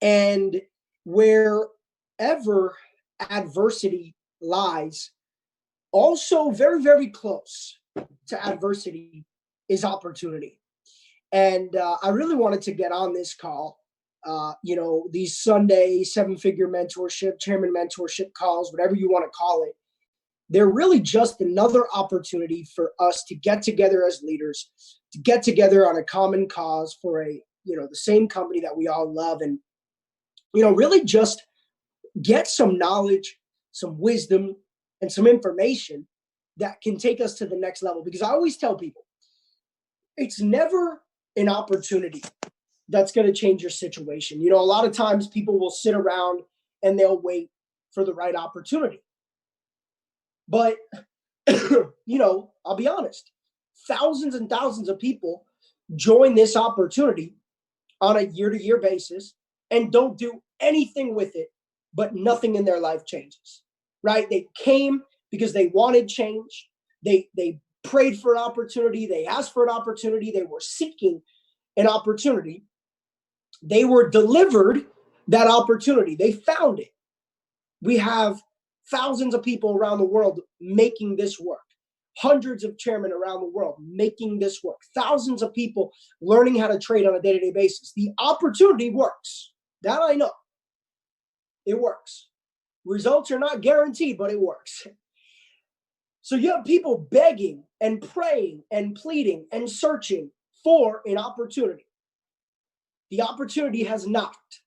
And wherever adversity lies, also very, very close to adversity is opportunity. And I really wanted to get on this call. These Sunday 7-figure mentorship, chairman mentorship calls, whatever you want to call it, they're really just another opportunity for us to get together as leaders, to get together on a common cause for the same company that we all love, and, really just get some knowledge, some wisdom, and some information that can take us to the next level. Because I always tell people, it's never an opportunity that's going to change your situation. A lot of times people will sit around and they'll wait for the right opportunity. But, I'll be honest, thousands and thousands of people join this opportunity on a year-to-year basis and don't do anything with it, but nothing in their life changes, right? They came because they wanted change. They prayed for an opportunity. They asked for an opportunity. They were seeking an opportunity. They were delivered that opportunity. They found it. We have thousands of people around the world making this work. Hundreds of chairmen around the world making this work. Thousands of people learning how to trade on a day-to-day basis. The opportunity works. That I know. It works. Results are not guaranteed, but it works. So you have people begging and praying and pleading and searching for an opportunity. The opportunity has knocked.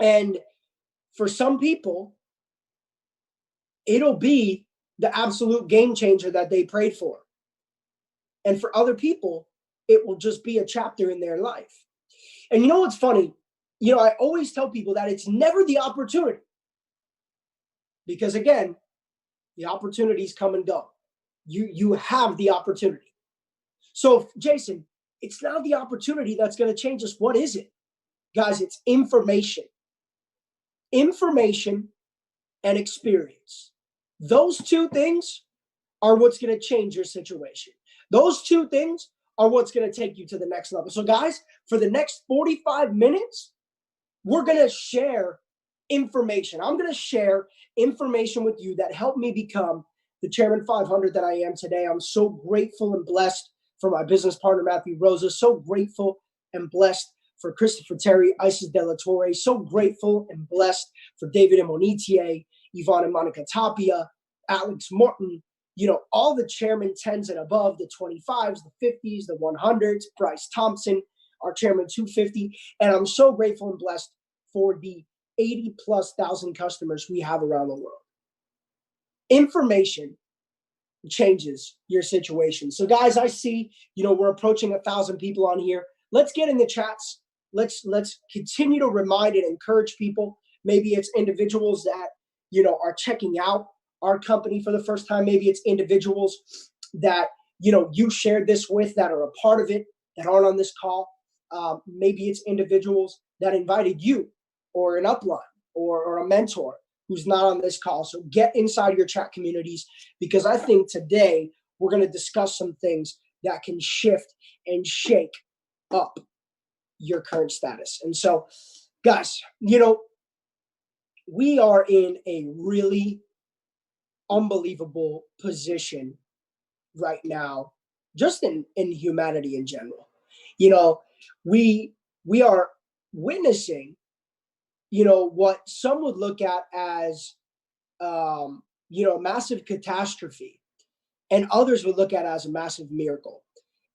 And for some people, it'll be the absolute game changer that they prayed for. And for other people, it will just be a chapter in their life. And you know what's funny? I always tell people that it's never the opportunity. Because again, the opportunities come and go. You have the opportunity. So Jason, it's not the opportunity that's going to change us. What is it? Guys, it's information. Information and experience. Those two things are what's going to change your situation. Those two things are what's going to take you to the next level. So guys, for the next 45 minutes, we're going to share information. I'm going to share information with you that helped me become the Chairman 500 that I am today. I'm so grateful and blessed for my business partner, Matthew Rosa. So grateful and blessed for Christopher Terry, Isis De La Torre. So grateful and blessed for David Imonitie, Yvonne and Monica Tapia, Alex Morton, all the Chairman 10s and above, the 25s, the 50s, the 100s, Bryce Thompson, our Chairman 250. And I'm so grateful and blessed for the 80,000+ customers we have around the world. Information changes your situation. So guys, I see, we're approaching 1,000 people on here. Let's get in the chats. Let's continue to remind and encourage people. Maybe it's individuals that, are checking out our company for the first time. Maybe it's individuals that, you shared this with that are a part of it, that aren't on this call. Maybe it's individuals that invited you or an upline or a mentor who's not on this call. So get inside your chat communities, because I think today we're going to discuss some things that can shift and shake up your current status. And so, guys, we are in a really unbelievable position right now, just in humanity in general. We are witnessing, what some would look at as, a massive catastrophe, and others would look at as a massive miracle.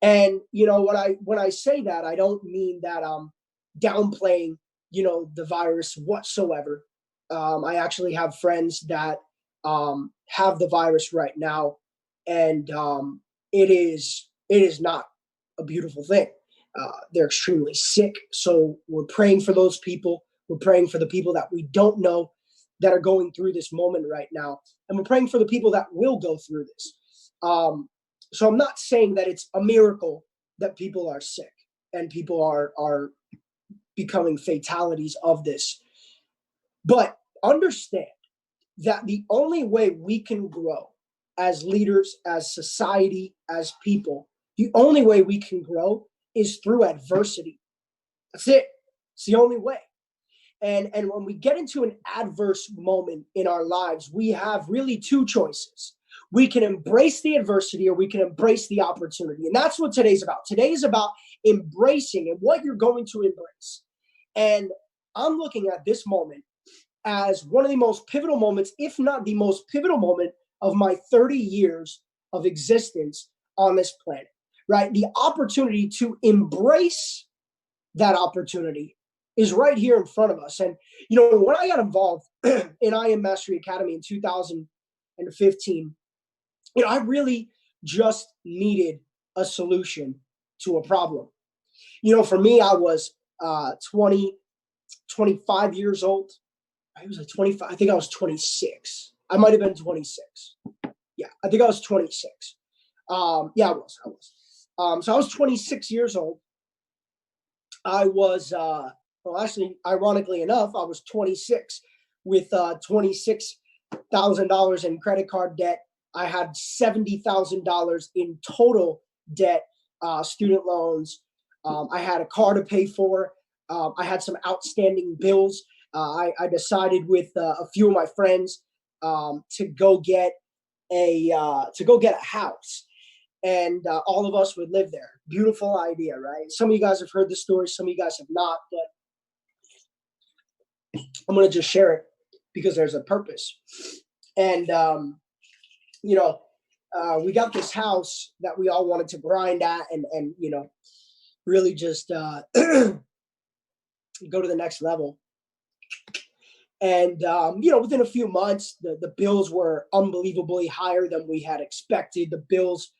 And, when I say that, I don't mean that I'm downplaying, the virus whatsoever. I actually have friends that have the virus right now, and it is not a beautiful thing. They're extremely sick. So we're praying for those people. We're praying for the people that we don't know that are going through this moment right now. And we're praying for the people that will go through this. So I'm not saying that it's a miracle that people are sick and people are becoming fatalities of this. But understand that the only way we can grow as leaders, as society, as people, the only way we can grow is through adversity. That's it. It's the only way. And when we get into an adverse moment in our lives, we have really two choices. We can embrace the adversity or we can embrace the opportunity. And that's what today's about. Today is about embracing and what you're going to embrace. And I'm looking at this moment as one of the most pivotal moments, if not the most pivotal moment of my 30 years of existence on this planet, right? The opportunity to embrace that opportunity is right here in front of us. And, when I got involved in I Am Mastery Academy in 2015, I really just needed a solution to a problem. For me, I was 25 years old. I was like 25. I think I was 26. I might have been 26. Yeah, I think I was 26. Yeah, I was. So I was 26 years old. I was, actually, ironically enough, I was 26 with $26,000 in credit card debt. I had $70,000 in total debt, student loans. I had a car to pay for. I had some outstanding bills. I decided with a few of my friends to go get a house, and all of us would live there. Beautiful idea, right? Some of you guys have heard the story, some of you guys have not, but I'm going to just share it because there's a purpose. And we got this house that we all wanted to grind at and really just go to the next level. And, within a few months, the bills were unbelievably higher than we had expected. The bills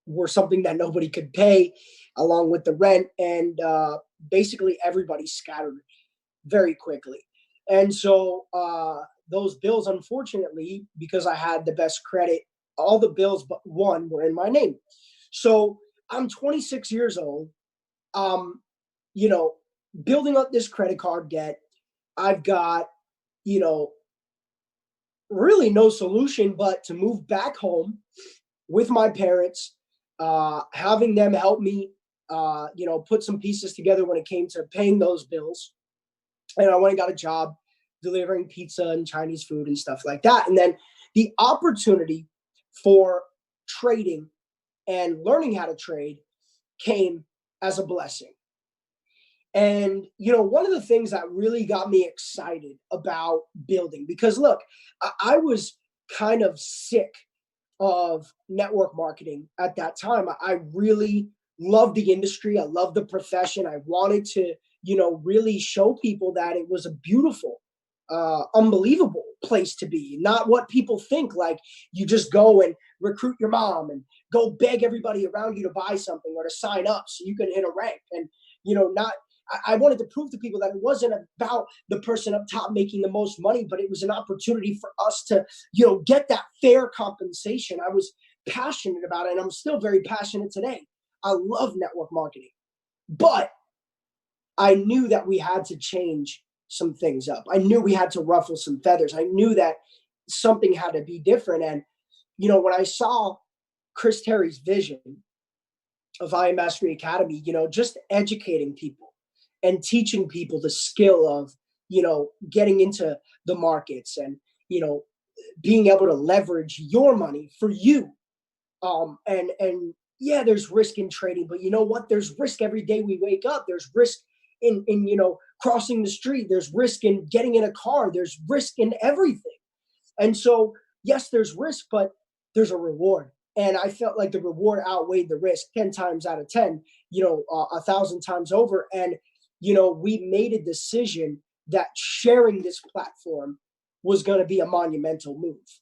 were something that nobody could pay, along with the rent. And basically everybody scattered very quickly. And so those bills, unfortunately, because I had the best credit, all the bills but one were in my name. So I'm 26 years old, building up this credit card debt. I've got, really no solution but to move back home with my parents, having them help me, put some pieces together when it came to paying those bills. And I went and got a job delivering pizza and Chinese food and stuff like that. And then the opportunity for trading and learning how to trade came as a blessing. And, one of the things that really got me excited about building, because look, I was kind of sick of network marketing at that time. I really loved the industry. I loved the profession. I wanted to, really show people that it was a beautiful, unbelievable place to be. Not what people think, like you just go and recruit your mom and go beg everybody around you to buy something or to sign up so you can hit a rank. And, I wanted to prove to people that it wasn't about the person up top making the most money, but it was an opportunity for us to, get that fair compensation. I was passionate about it, and I'm still very passionate today. I love network marketing, but I knew that we had to change some things up. I knew we had to ruffle some feathers. I knew that something had to be different. And, when I saw Chris Terry's vision of I Am Mastery Academy, just educating people and teaching people the skill of, getting into the markets and, being able to leverage your money for you. And yeah, there's risk in trading, but you know what? There's risk every day we wake up. There's risk in crossing the street. There's risk in getting in a car. There's risk in everything. And so, yes, there's risk, but there's a reward. And I felt like the reward outweighed the risk 10 times out of 10, 1,000 times over. And, we made a decision that sharing this platform was going to be a monumental move.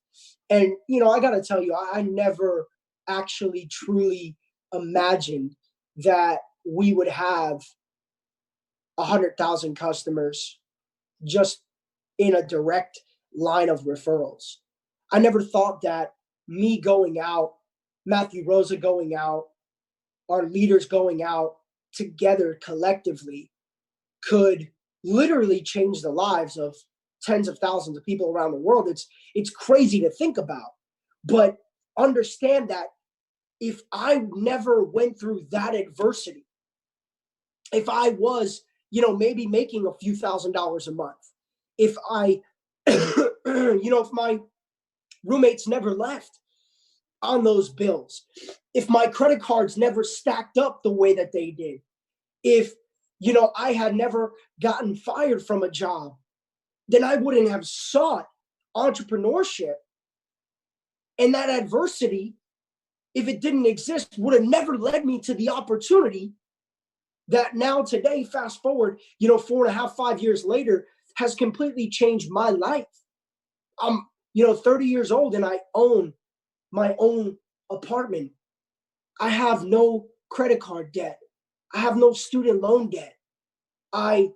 And, I got to tell you, I never actually truly imagined that we would have 100,000 customers just in a direct line of referrals. I never thought that me going out, Matthew Rosa going out, our leaders going out together collectively could literally change the lives of tens of thousands of people around the world. It's crazy to think about, but understand that if I never went through that adversity, if I was, maybe making a few $1,000s a month. If I, if my roommates never left on those bills, if my credit cards never stacked up the way that they did, if, I had never gotten fired from a job, then I wouldn't have sought entrepreneurship. And that adversity, if it didn't exist, would have never led me to the opportunity that now today, fast forward, 4.5, 5 years later, has completely changed my life. I'm, 30 years old and I own my own apartment. I have no credit card debt. I have no student loan debt. None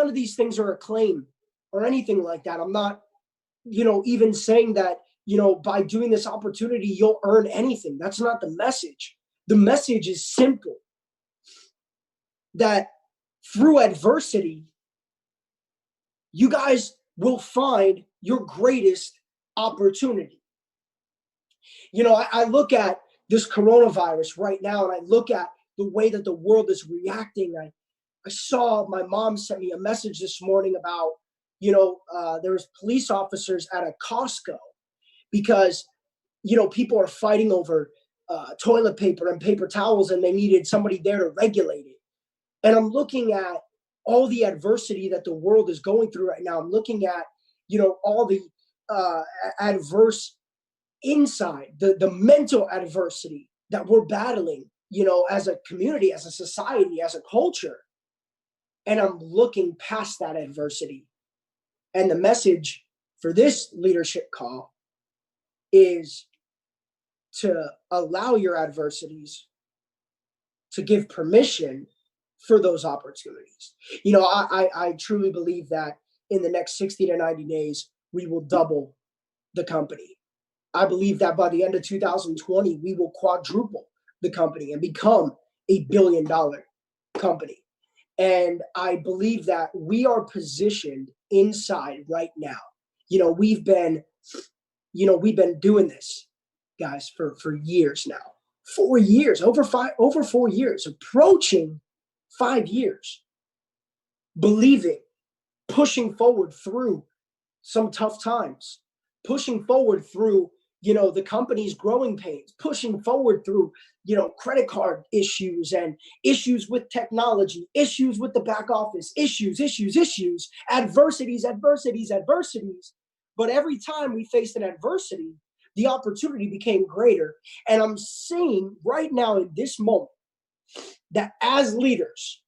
of these things are a claim or anything like that. I'm not, even saying that, by doing this opportunity, you'll earn anything. That's not the message. The message is simple, that through adversity, you guys will find your greatest opportunity. I look at this coronavirus right now, and I look at the way that the world is reacting. I saw my mom sent me a message this morning about, there's police officers at a Costco because, people are fighting over toilet paper and paper towels, and they needed somebody there to regulate it. And I'm looking at all the adversity that the world is going through right now. I'm looking at, all the adverse inside, the mental adversity that we're battling, as a community, as a society, as a culture. And I'm looking past that adversity. And the message for this leadership call is to allow your adversities to give permission for those opportunities. I truly believe that in the next 60 to 90 days, we will double the company. I believe that by the end of 2020, we will quadruple the company and become $1 billion company. And I believe that we are positioned inside right now. We've been doing this, guys, for years now. 4 years, over 4 years, approaching 5 years, believing, pushing forward through some tough times, pushing forward through, the company's growing pains, pushing forward through, credit card issues and issues with technology, issues with the back office, issues, adversities. But every time we faced an adversity, the opportunity became greater. And I'm seeing right now in this moment that as leaders,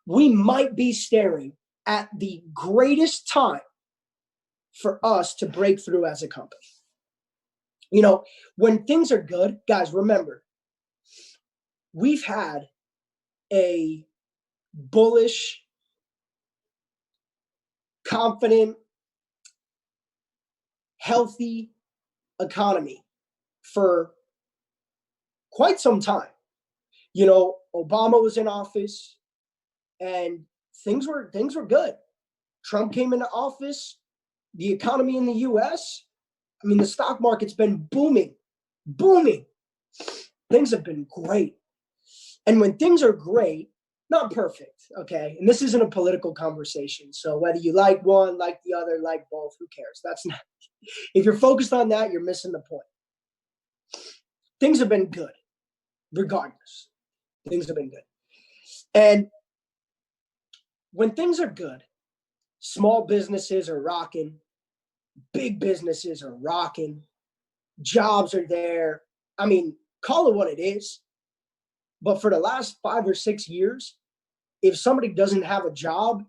we might be staring at the greatest time for us to break through as a company. When things are good, guys, remember, we've had a bullish, confident, healthy economy for quite some time. Obama was in office and things were good. Trump came into office, the economy in the US, the stock market's been booming. Things have been great. And when things are great, not perfect, okay? And this isn't a political conversation. So whether you like one, like the other, like both, who cares? That's not, if you're focused on that, you're missing the point. Things have been good, regardless. Things have been good. And when things are good, small businesses are rocking, big businesses are rocking, jobs are there. Call it what it is. But for the last 5 or 6 years, if somebody doesn't have a job,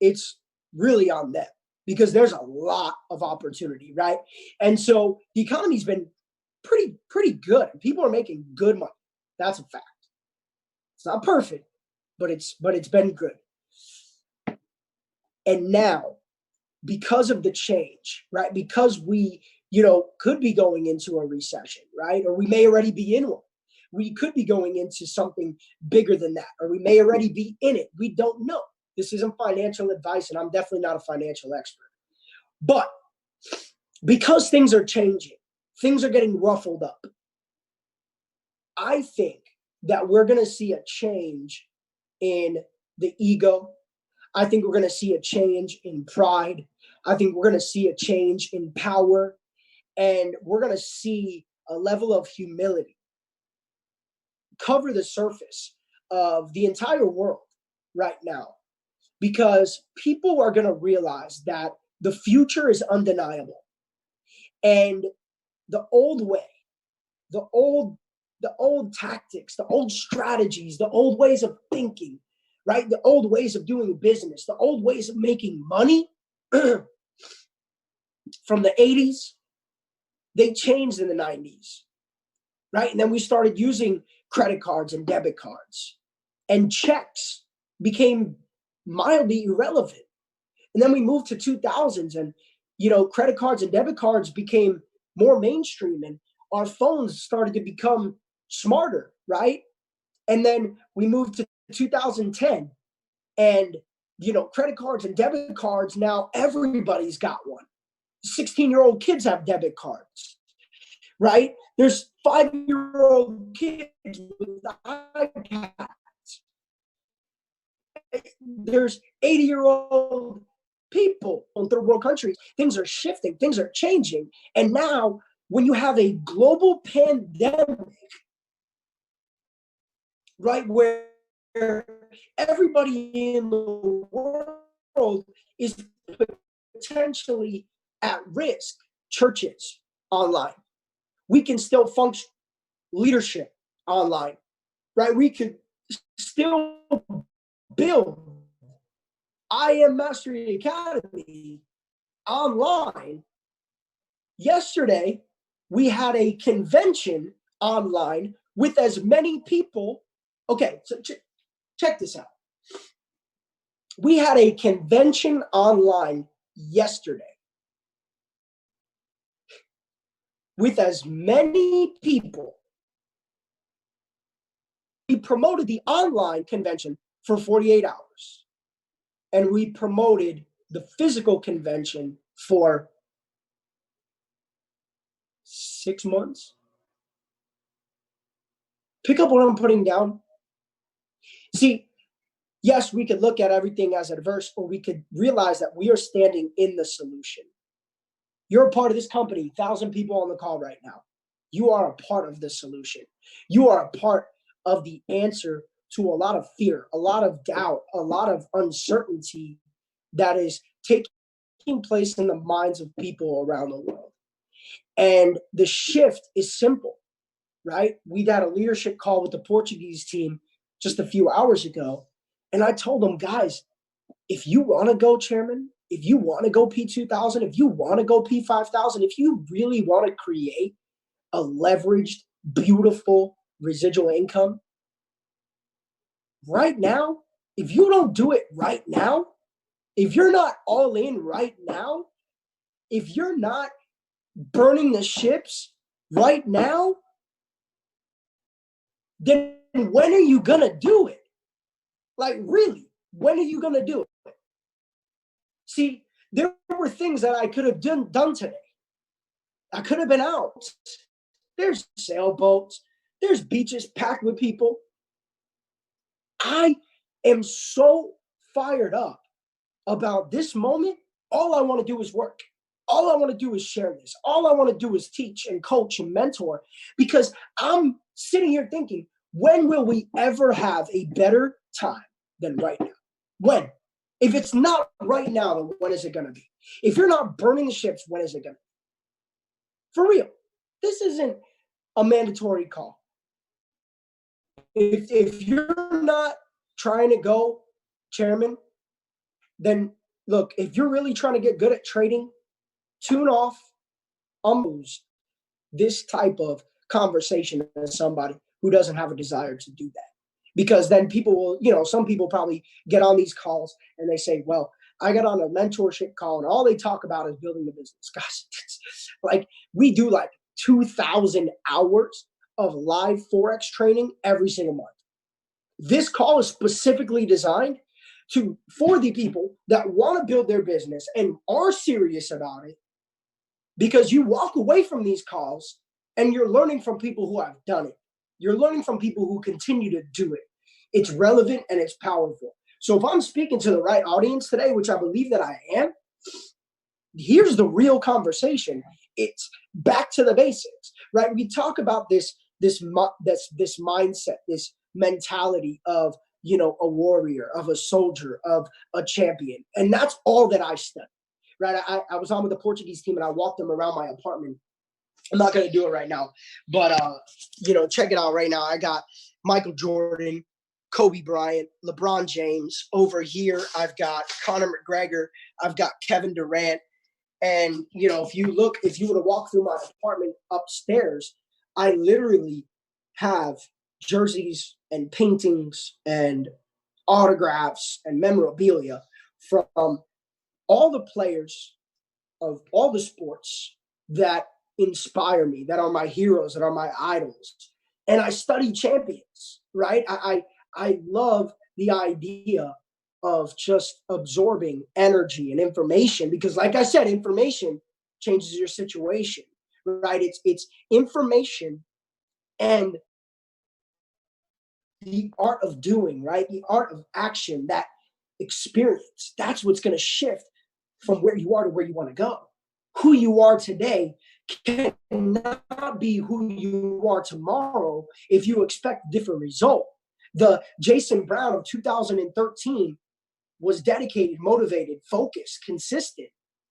it's really on them because there's a lot of opportunity, right? And so the economy's been pretty good. People are making good money. That's a fact. It's not perfect, but it's been good. And now, because of the change, right? Because we, could be going into a recession, right? Or we may already be in one. We could be going into something bigger than that, or we may already be in it. We don't know. This isn't financial advice, and I'm definitely not a financial expert. But because things are changing, things are getting ruffled up, I think that we're going to see a change in the ego. I think we're going to see a change in pride. I think we're going to see a change in power. And we're going to see a level of humility cover the surface of the entire world right now, because people are going to realize that the future is undeniable. And the old way, the old tactics, the old strategies, the old ways of thinking, right? The old ways of doing business, the old ways of making money from the 80s, they changed in the 90s, right? And then we started using credit cards and debit cards, and checks became mildly irrelevant. And then we moved to 2000s, and credit cards and debit cards became more mainstream, and our phones started to become smarter, right? And then we moved to 2010, and credit cards and debit cards, now everybody's got one. 16-year-old kids have debit cards, right? There's 5-year-old kids with iPads. There's 80-year-old people in third world countries. Things are shifting, things are changing. And now when you have a global pandemic, right, where everybody in the world is potentially at risk, churches online, we can still function, leadership online, right? We could still build I Am Mastery Academy online. Yesterday, we had a convention online with as many people. Okay, so check this out. We had a convention online yesterday with as many people. We promoted the online convention for 48 hours. And we promoted the physical convention for 6 months. Pick up what I'm putting down. See, yes, we could look at everything as adverse, or we could realize that we are standing in the solution. You're a part of this company, 1,000 people on the call right now. You are a part of the solution. You are a part of the answer to a lot of fear, a lot of doubt, a lot of uncertainty that is taking place in the minds of people around the world. And the shift is simple, right? We had a leadership call with the Portuguese team just a few hours ago. And I told them, guys, if you want to go chairman, if you want to go P2000, if you want to go P5000, if you really want to create a leveraged, beautiful residual income, right now, if you don't do it right now, if you're not all in right now, if you're not burning the ships right now, then when are you going to do it? Like, really, when are you going to do it? See, there were things that I could have done today. I could have been out. There's sailboats. There's beaches packed with people. I am so fired up about this moment. All I want to do is work. All I want to do is share this. All I want to do is teach and coach and mentor, because I'm sitting here thinking, when will we ever have a better time than right now? When? If it's not right now, then when is it going to be? If you're not burning the ships, when is it going to be? For real. This isn't a mandatory call. If you're not trying to go chairman, then look, if you're really trying to get good at trading, tune off almost this type of conversation with somebody who doesn't have a desire to do that. Because then people will, some people probably get on these calls and they say, well, I got on a mentorship call and all they talk about is building the business. Gosh, like we do like 2,000 hours of live Forex training every single month. This call is specifically designed for the people that want to build their business and are serious about it, because you walk away from these calls and you're learning from people who have done it. You're learning from people who continue to do it. It's relevant and it's powerful. So if I'm speaking to the right audience today, which I believe that I am, here's the real conversation. It's back to the basics, right? We talk about this mindset, this mentality of, a warrior, of a soldier, of a champion. And that's all that I study, right? I was on with the Portuguese team and I walked them around my apartment. I'm not going to do it right now, but, check it out right now. I got Michael Jordan, Kobe Bryant, LeBron James. Over here, I've got Conor McGregor. I've got Kevin Durant. And, if you were to walk through my apartment upstairs, I literally have jerseys and paintings and autographs and memorabilia from all the players of all the sports that inspire me, that are my heroes, that are my idols. And I study champions, right? I love the idea of just absorbing energy and information, because like I said, information changes your situation, right? It's information and the art of doing, right? The art of action, that experience, that's what's going to shift from where you are to where you want to go. Who you are today cannot be who you are tomorrow if you expect a different result. The Jason Brown of 2013 was dedicated, motivated, focused, consistent.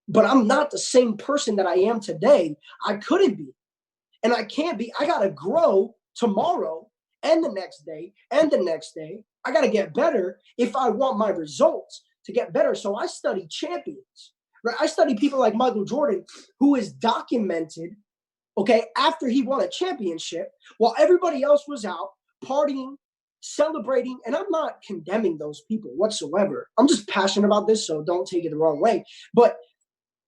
But I'm not the same person that I am today. I couldn't be. And I can't be. I got to grow tomorrow and the next day and the next day. I got to get better if I want my results to get better. So I study champions, right? I study people like Michael Jordan, who is documented, okay, after he won a championship, while everybody else was out partying, celebrating. And I'm not condemning those people whatsoever. I'm just passionate about this, so don't take it the wrong way. But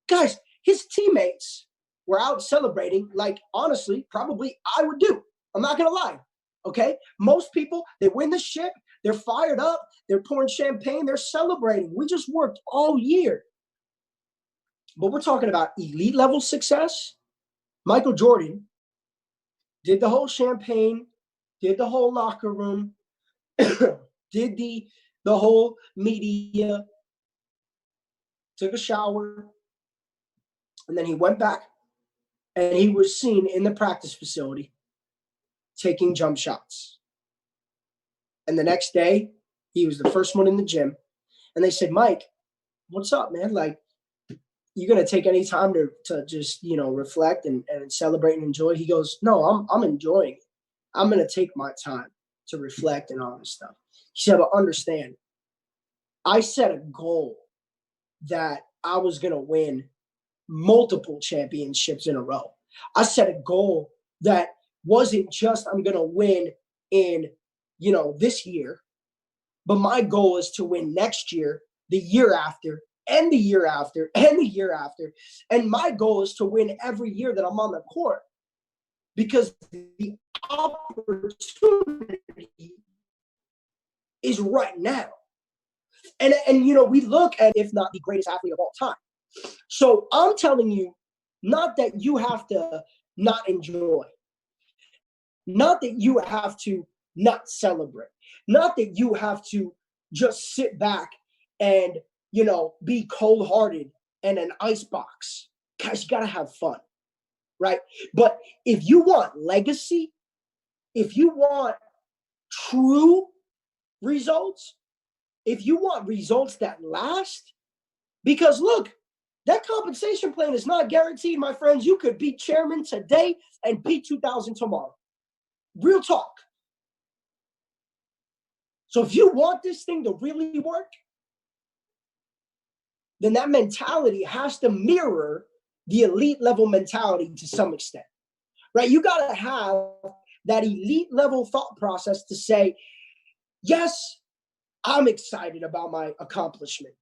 guys, his teammates were out celebrating like, honestly, probably I would do. I'm not going to lie. Okay. Most people, they win the ship. They're fired up. They're pouring champagne. They're celebrating. We just worked all year. But we're talking about elite level success. Michael Jordan did the whole champagne, did the whole locker room, did the whole media, took a shower, and then he went back and he was seen in the practice facility taking jump shots. And the next day, he was the first one in the gym. And they said, Mike, what's up, man? Like, you going to take any time to just, reflect and celebrate and enjoy? He goes, no, I'm enjoying it. I'm going to take my time to reflect and all this stuff. He said, but understand, I set a goal that I was going to win multiple championships in a row. I set a goal that wasn't just I'm going to win in, this year, but my goal is to win next year, the year after, and the year after, and the year after. And my goal is to win every year that I'm on the court, because the opportunity is right now. And we look at, if not the greatest athlete of all time. So I'm telling you, not that you have to not enjoy, not that you have to not celebrate, not that you have to just sit back and, be cold-hearted and an icebox. Guys, you got to have fun, right? But if you want legacy, if you want true results, if you want results that last, because look, that compensation plan is not guaranteed, my friends. You could be chairman today and beat 2,000 tomorrow. Real talk. So if you want this thing to really work, then that mentality has to mirror the elite level mentality to some extent, right? You got to have that elite level thought process to say, yes, I'm excited about my accomplishment,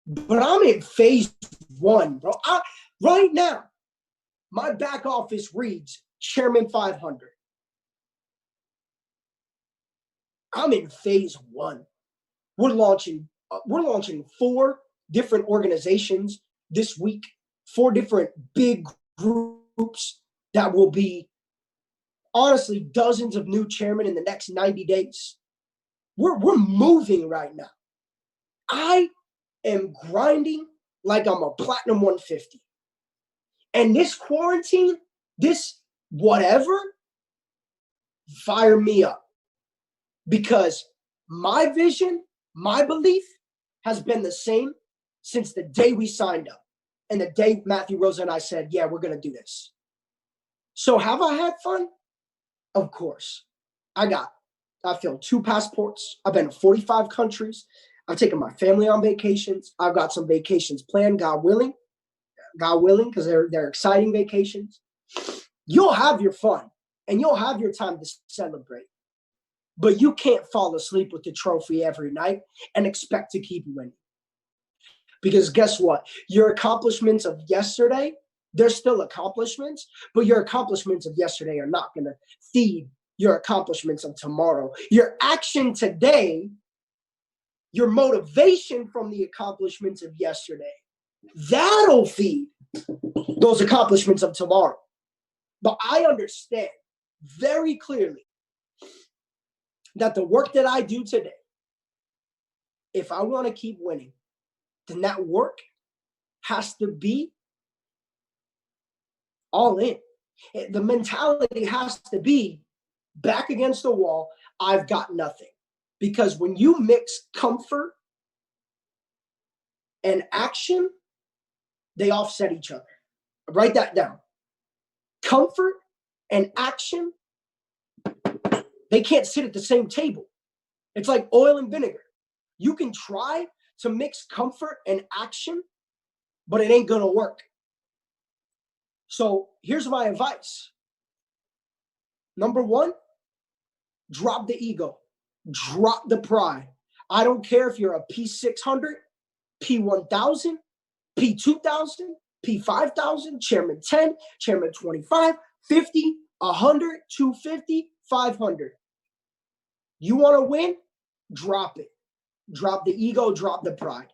but I'm in phase one, bro. Right now, my back office reads Chairman 500. I'm in phase one. We're launching 4 different organizations this week, 4 different big groups that will be, honestly, dozens of new chairmen in the next 90 days. We're moving right now. I am grinding like I'm a platinum 150. And this quarantine, this whatever, fire me up. Because my vision, my belief has been the same since the day we signed up. And the day Matthew, Rosa, and I said, yeah, we're going to do this. So have I had fun? Of course. I filled 2 passports. I've been to 45 countries. I've taken my family on vacations. I've got some vacations planned, God willing, because they're exciting vacations. You'll have your fun and you'll have your time to celebrate. But you can't fall asleep with the trophy every night and expect to keep winning. Because guess what? Your accomplishments of yesterday, they're still accomplishments, but your accomplishments of yesterday are not going to feed your accomplishments of tomorrow. Your action today, your motivation from the accomplishments of yesterday, that'll feed those accomplishments of tomorrow. But I understand very clearly that the work that I do today, if I want to keep winning, then that work has to be all in. The mentality has to be back against the wall, I've got nothing. Because when you mix comfort and action, they offset each other. Write that down. Comfort and action, they can't sit at the same table. It's like oil and vinegar. You can try to mix comfort and action, but it ain't gonna work. So here's my advice. Number 1, drop the ego, drop the pride. I don't care if you're a P600, P1000, P2000, P5000, Chairman 10, Chairman 25, 50, 100, 250, 500. You want to win? Drop it. Drop the ego, drop the pride.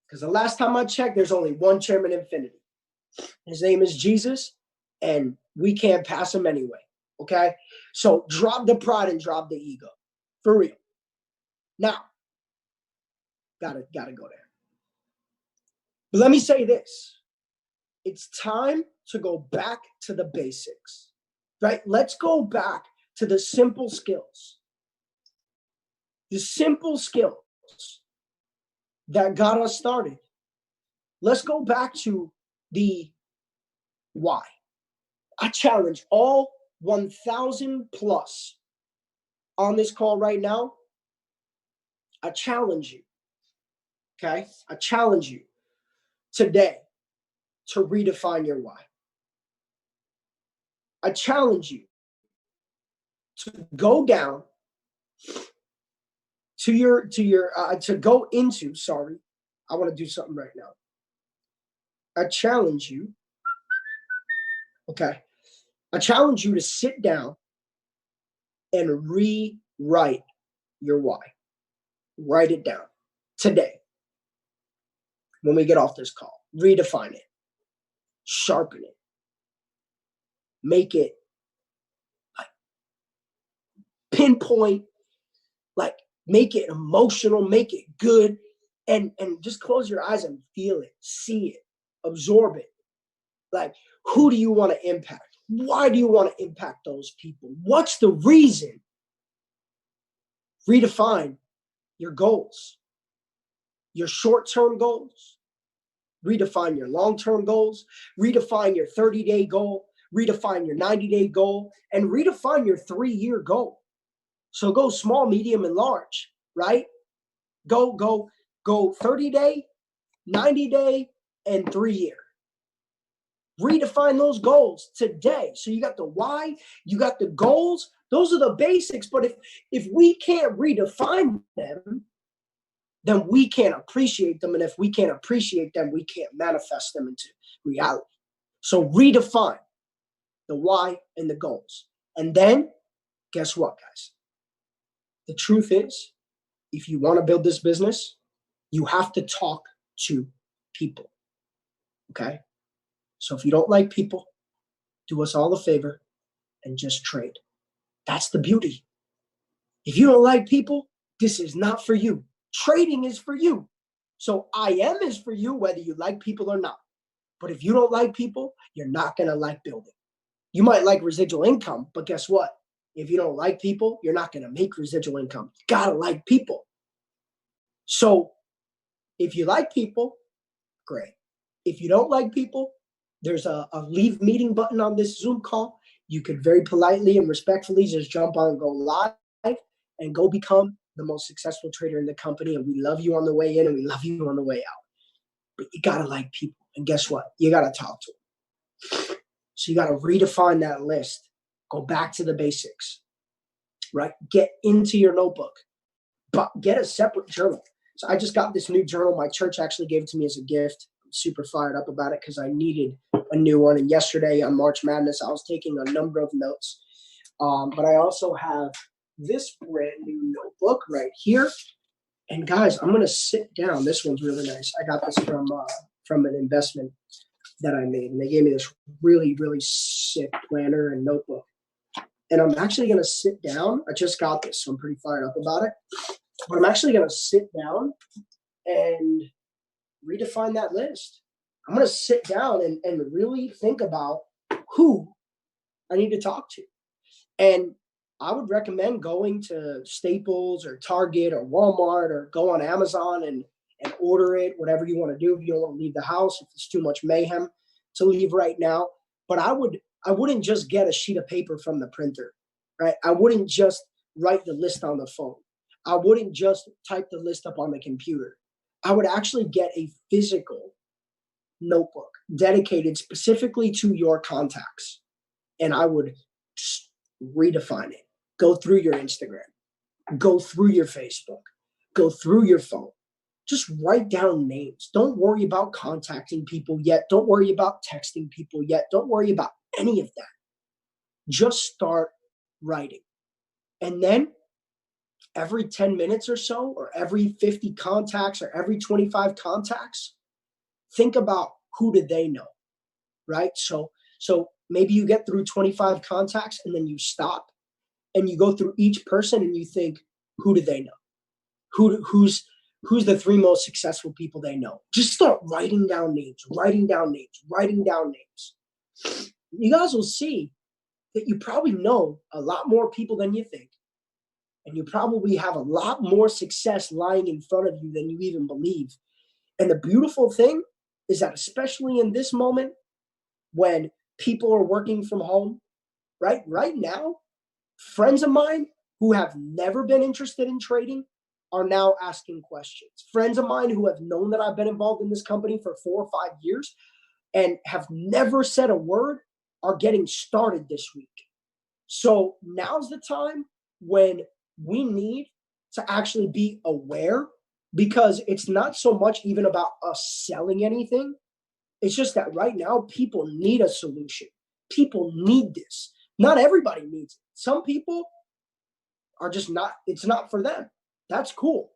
Because the last time I checked, there's only one Chairman Infinity. His name is Jesus, and we can't pass him anyway, okay? So drop the pride and drop the ego, for real. Now, gotta go there. But let me say this. It's time to go back to the basics, right? Let's go back to the simple skills. The simple skills that got us started. Let's go back to the why. I challenge all 1,000 plus on this call right now. I challenge you, okay? I challenge you today to redefine your why. I challenge you to go down to go into, I want to do something right now. I challenge you, okay? I challenge you to sit down and rewrite your why. Write it down today when we get off this call. Redefine it. Sharpen it. Make it like pinpoint, like make it emotional, make it good, and just close your eyes and feel it, see it, absorb it. Like, who do you want to impact? Why do you want to impact those people? What's the reason? Redefine your goals, your short-term goals. Redefine your long-term goals. Redefine your 30-day goal. Redefine your 90-day goal. And redefine your 3-year goal. So go small, medium, and large, right? Go 30-day, 90-day, and 3-year. Redefine those goals today. So you got the why, you got the goals. Those are the basics. But if we can't redefine them, then we can't appreciate them. And if we can't appreciate them, we can't manifest them into reality. So redefine the why and the goals. And then guess what, guys? The truth is, if you want to build this business, you have to talk to people. Okay? So if you don't like people, do us all a favor and just trade. That's the beauty. If you don't like people, This is not for you. Trading is for you. So IM is for you whether you like people or not. But if you don't like people, you're not going to like building. You might like residual income, but guess what? If you don't like people, you're not going to make residual income. You got to like people. So if you like people, great. If you don't like people, there's a leave meeting button on this Zoom call. You could very politely and respectfully just jump on and go live and go become the most successful trader in the company. And we love you on the way in and we love you on the way out. But you got to like people. And guess what? You got to talk to them. So you got to redefine that list. Go back to the basics, right? Get into your notebook, but get a separate journal. So I just got this new journal. My church actually gave it to me as a gift. I'm super fired up about it because I needed a new one. And yesterday on March Madness, I was taking a number of notes. But I also have this brand new notebook right here. And guys, I'm going to sit down. This one's really nice. I got this from an investment that I made. And they gave me this really, really sick planner and notebook. And I'm actually going to sit down. I just got this, so I'm pretty fired up about it. But I'm actually going to sit down and redefine that list. I'm going to sit down and really think about who I need to talk to. And I would recommend going to Staples or Target or Walmart or go on Amazon and order it, whatever you want to do. If you don't want to leave the house, if it's too much mayhem to leave right now. But I wouldn't just get a sheet of paper from the printer, right? I wouldn't just write the list on the phone. I wouldn't just type the list up on the computer. I would actually get a physical notebook dedicated specifically to your contacts. And I would redefine it. Go through your Instagram. Go through your Facebook. Go through your phone. Just write down names. Don't worry about contacting people yet. Don't worry about texting people yet. Don't worry about any of that. Just start writing. And then every 10 minutes or so, or every 50 contacts, or every 25 contacts, think about who did they know, right? So maybe you get through 25 contacts and then you stop and you go through each person and you think, who do they know? Who's the 3 most successful people they know? Just start writing down names, writing down names, writing down names. You guys will see that you probably know a lot more people than you think. And you probably have a lot more success lying in front of you than you even believe. And the beautiful thing is that especially in this moment when people are working from home, right now, friends of mine who have never been interested in trading are now asking questions. Friends of mine who have known that I've been involved in this company for 4 or 5 years and have never said a word are getting started this week. So now's the time when we need to actually be aware, because it's not so much even about us selling anything. It's just that right now people need a solution. People need this. Not everybody needs it. Some people are just not, it's not for them. That's cool.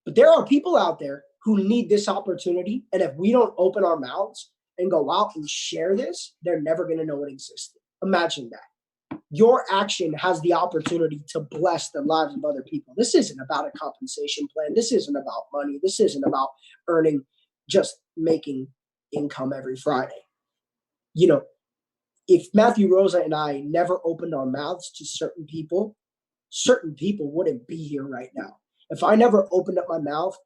But there are people out there who need this opportunity. And if we don't open our mouths and go out and share this, they're never going to know it existed. Imagine that. Your action has the opportunity to bless the lives of other people. This isn't about a compensation plan. This isn't about money. This isn't about earning, just making income every Friday. You know, if Matthew Rosa and I never opened our mouths to certain people wouldn't be here right now. If I never opened up my mouth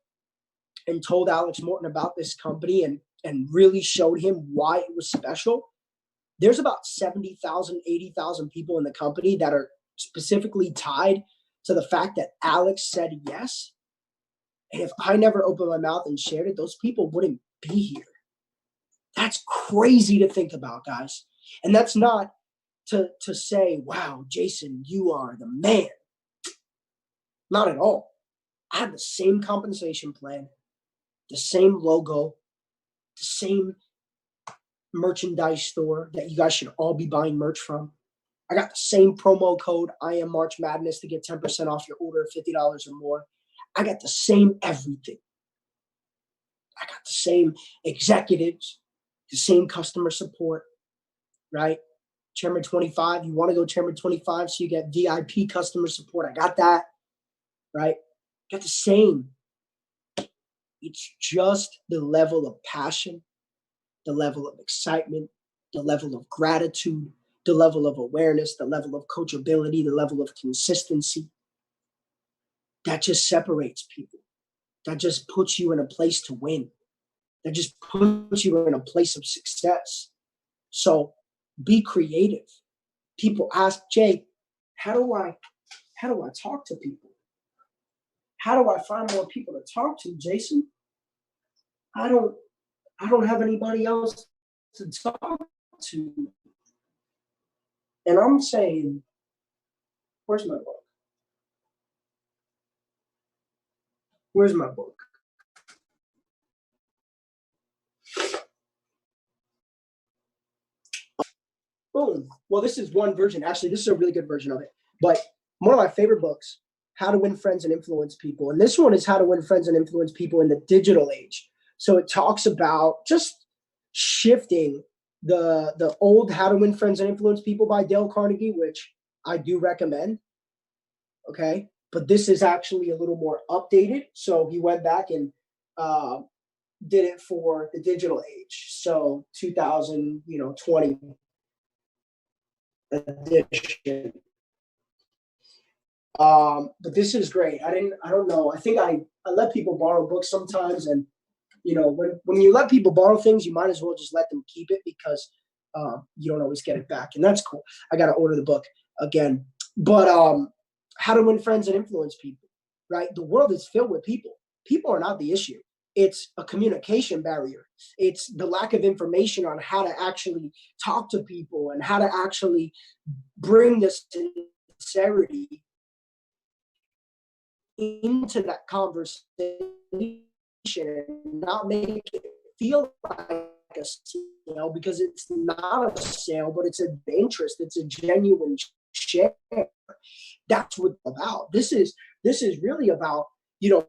and told Alex Morton about this company and really showed him why it was special, there's about 70,000, 80,000 people in the company that are specifically tied to the fact that Alex said yes. And if I never opened my mouth and shared it, those people wouldn't be here. That's crazy to think about, guys. And that's not to say, wow, Jason, you are the man. Not at all. I have the same compensation plan, the same logo, the same merchandise store that you guys should all be buying merch from. I got the same promo code, I am March Madness, to get 10% off your order of $50 or more. I got the same everything. I got the same executives, the same customer support, right? Chairman 25, you want to go Chairman 25 so you get VIP customer support. I got that, right? got the same. It's just the level of passion, the level of excitement, the level of gratitude, the level of awareness, the level of coachability, the level of consistency. That just separates people. That just puts you in a place to win. That just puts you in a place of success. So be creative. People ask, Jay, how do I talk to people? How do I find more people to talk to, Jason? I don't have anybody else to talk to. And I'm saying, where's my book? Where's my book? Boom. Well, this is one version. Actually, this is a really good version of it. But one of my favorite books, How to Win Friends and Influence People. And this one is How to Win Friends and Influence People in the Digital Age. So it talks about just shifting the old How to Win Friends and Influence People by Dale Carnegie, which I do recommend. Okay. But this is actually a little more updated. So he went back and did it for the digital age. So 2020 edition. But this is great. I don't know. I think I let people borrow books sometimes, and when you let people borrow things, you might as well just let them keep it, because you don't always get it back, and that's cool. I got to order the book again. But How to Win Friends and Influence People, right? The world is filled with people. People are not the issue. It's a communication barrier. It's the lack of information on how to actually talk to people and how to actually bring this sincerity into that conversation and not make it feel like a sale, because it's not a sale, but it's an interest. It's a genuine share. That's what it's about. This is really about,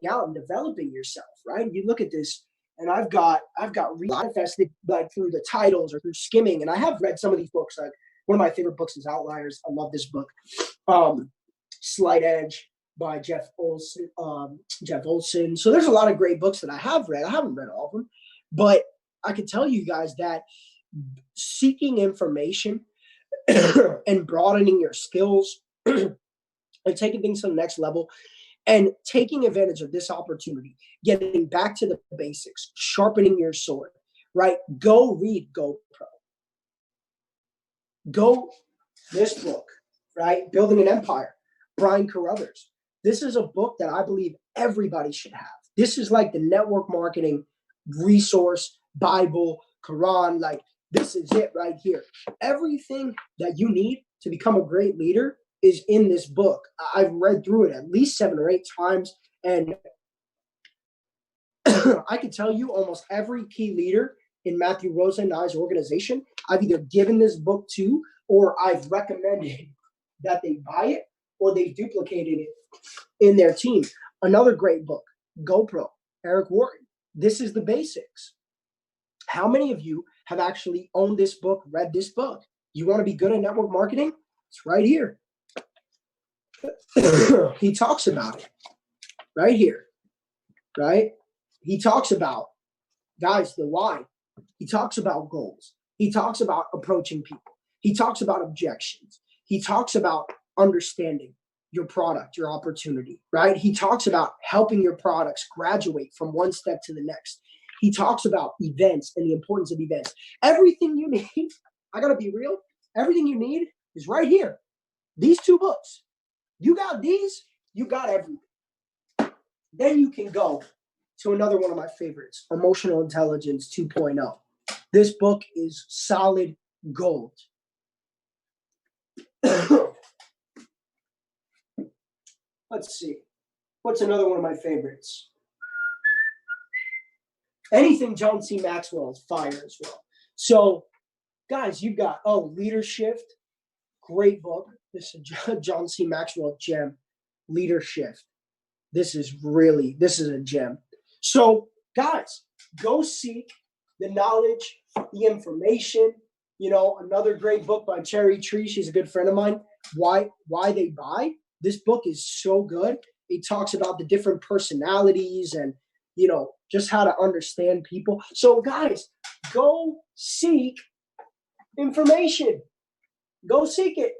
out and developing yourself, right? You look at this, and I've got manifested like through the titles or through skimming, and I have read some of these books. Like one of my favorite books is Outliers. I love this book. Slight Edge by Jeff Olson. So there's a lot of great books that I have read. I haven't read all of them, but I can tell you guys that seeking information and broadening your skills and taking things to the next level and taking advantage of this opportunity, getting back to the basics, sharpening your sword, right? Go read GoPro. Go this book, right? Building an Empire, Brian Carruthers. This is a book that I believe everybody should have. This is like the network marketing resource, Bible, Quran. Like, this is it right here. Everything that you need to become a great leader is in this book. I've read through it at least 7 or 8 times. And I can tell you almost every key leader in Matthew Rosa and I's organization, I've either given this book to, or I've recommended that they buy it, or they've duplicated it in their team. Another great book, GoPro, Eric Wharton. This is the basics. How many of you have actually owned this book, read this book? You want to be good at network marketing? It's right here. He talks about it right here, right? He talks about, guys, the why. He talks about goals. He talks about approaching people. He talks about objections. He talks about understanding your product, your opportunity, right? He talks about helping your products graduate from one step to the next. He talks about events and the importance of events. Everything you need, I got to be real, everything you need is right here. These 2 books. You got these, you got everything. Then you can go to another one of my favorites, Emotional Intelligence 2.0. This book is solid gold. Let's see. What's another one of my favorites? Anything John C. Maxwell is fire as well. So, guys, you've got, Leadership. Great book. This is John C. Maxwell gem. Leadership. This is a gem. So, guys, go seek the knowledge, the information. Another great book by Cherry Tree. She's a good friend of mine. Why They Buy. This book is so good. It talks about the different personalities and, just how to understand people. So guys, go seek information. Go seek it.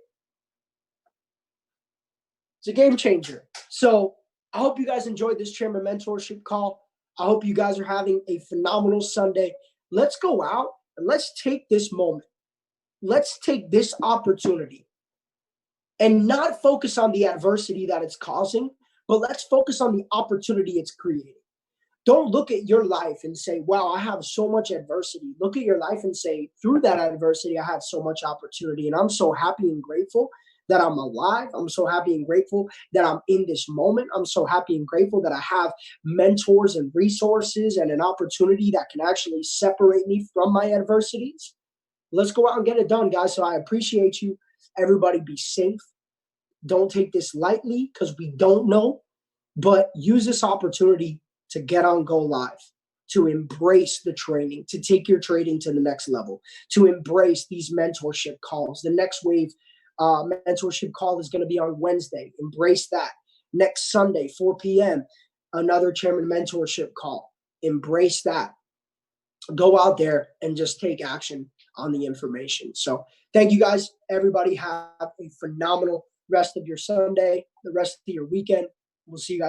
It's a game changer. So I hope you guys enjoyed this Chairman mentorship call. I hope you guys are having a phenomenal Sunday. Let's go out and let's take this moment. Let's take this opportunity and not focus on the adversity that it's causing, but let's focus on the opportunity it's creating. Don't look at your life and say, wow, I have so much adversity. Look at your life and say, through that adversity, I have so much opportunity. And I'm so happy and grateful that I'm alive. I'm so happy and grateful that I'm in this moment. I'm so happy and grateful that I have mentors and resources and an opportunity that can actually separate me from my adversities. Let's go out and get it done, guys. So I appreciate you. Everybody be safe. Don't take this lightly because we don't know, but use this opportunity to get on Go Live, to embrace the training, to take your trading to the next level, to embrace these mentorship calls. The next wave mentorship call is going to be on Wednesday. Embrace that. Next Sunday, 4 p.m., another Chairman mentorship call. Embrace that. Go out there and just take action on the information. So thank you guys. Everybody have a phenomenal rest of your Sunday, the rest of your weekend. We'll see you guys.